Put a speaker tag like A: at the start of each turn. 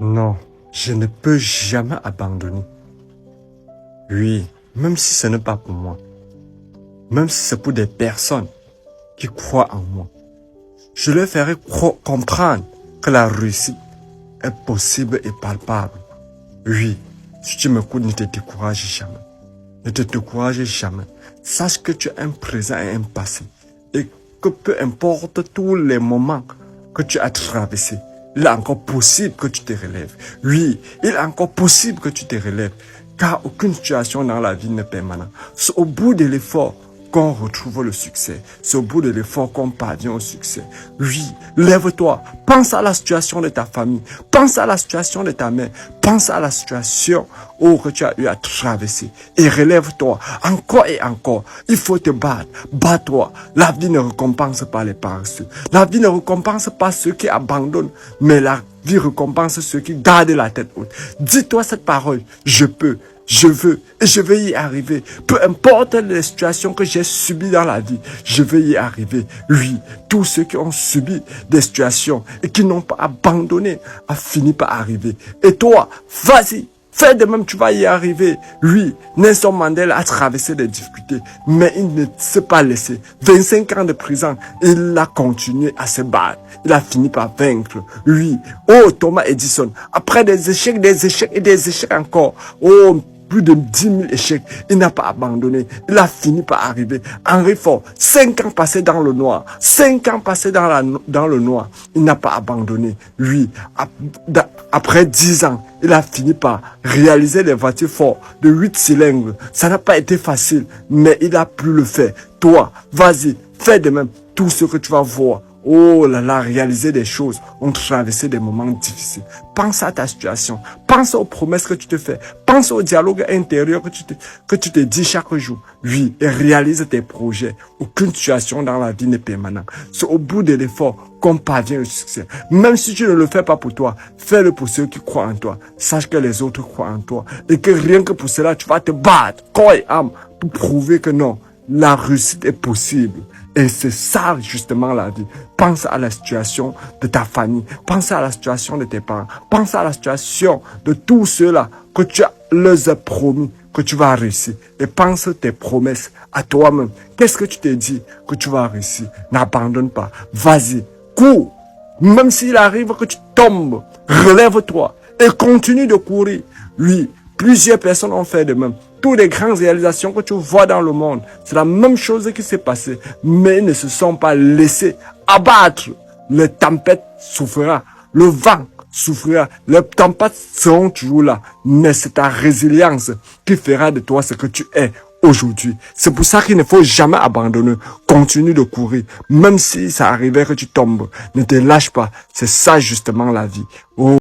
A: Non, je ne peux jamais abandonner. Oui, même si ce n'est pas pour moi. Même si c'est pour des personnes qui croient en moi. Je leur ferai comprendre que la réussite est possible et palpable. Oui, si tu m'écoutes, ne te décourage jamais. Ne te décourage jamais. Sache que tu as un présent et un passé. Et que peu importe tous les moments que tu as traversés, il est encore possible que tu te relèves. Oui, il est encore possible que tu te relèves. Car aucune situation dans la vie n'est permanente. C'est au bout de l'effort qu'on retrouve le succès. C'est au bout de l'effort qu'on parvient au succès. Oui, lève-toi. Pense à la situation de ta famille. Pense à la situation de ta mère. Pense à la situation que tu as eu à traverser. Et relève-toi. Encore et encore. Il faut te battre. Bats-toi. La vie ne récompense pas les paresseux. La vie ne récompense pas ceux qui abandonnent. Mais la vie récompense ceux qui gardent la tête haute. Dis-toi cette parole. Je peux. Je veux et je vais y arriver. Peu importe les situations que j'ai subies dans la vie, je vais y arriver. Oui, tous ceux qui ont subi des situations et qui n'ont pas abandonné a fini par arriver. Et toi, vas-y. Fais de même, tu vas y arriver. Oui, Nelson Mandela a traversé des difficultés, mais il ne s'est pas laissé. 25 ans de prison, il a continué à se battre. Il a fini par vaincre. Oui, oh Thomas Edison, après des échecs et des échecs encore. Oh, plus de 10 000 échecs, il n'a pas abandonné. Il a fini par arriver. Henry Ford, 5 ans passés dans le noir. 5 ans passés dans le noir. Il n'a pas abandonné. Lui, après 10 ans, il a fini par réaliser les voitures Ford de 8 cylindres. Ça n'a pas été facile, mais il a pu le faire. Toi, vas-y, fais de même. Tout ce que tu vas voir. Oh là là, réaliser des choses, ont traversé des moments difficiles. Pense à ta situation, pense aux promesses que tu te fais, pense au dialogue intérieur que tu te dis chaque jour. Oui, et réalise tes projets. Aucune situation dans la vie n'est permanente. C'est au bout de l'effort qu'on parvient au succès. Même si tu ne le fais pas pour toi, fais-le pour ceux qui croient en toi. Sache que les autres croient en toi et que rien que pour cela, tu vas te battre corps et âme pour prouver que non, la réussite est possible. Et c'est ça justement la vie. Pense à la situation de ta famille. Pense à la situation de tes parents. Pense à la situation de tous ceux-là que tu leur as promis que tu vas réussir. Et pense tes promesses à toi-même. Qu'est-ce que tu t'es dit que tu vas réussir? N'abandonne pas. Vas-y, cours. Même s'il arrive que tu tombes, relève-toi et continue de courir. Oui, plusieurs personnes ont fait de même. Toutes les grandes réalisations que tu vois dans le monde, c'est la même chose qui s'est passée. Mais ils ne se sont pas laissés abattre. Les tempêtes souffrira, le vent souffrira, les tempêtes seront toujours là. Mais c'est ta résilience qui fera de toi ce que tu es aujourd'hui. C'est pour ça qu'il ne faut jamais abandonner. Continue de courir. Même si ça arrivait que tu tombes, ne te lâche pas. C'est ça justement la vie. Oh.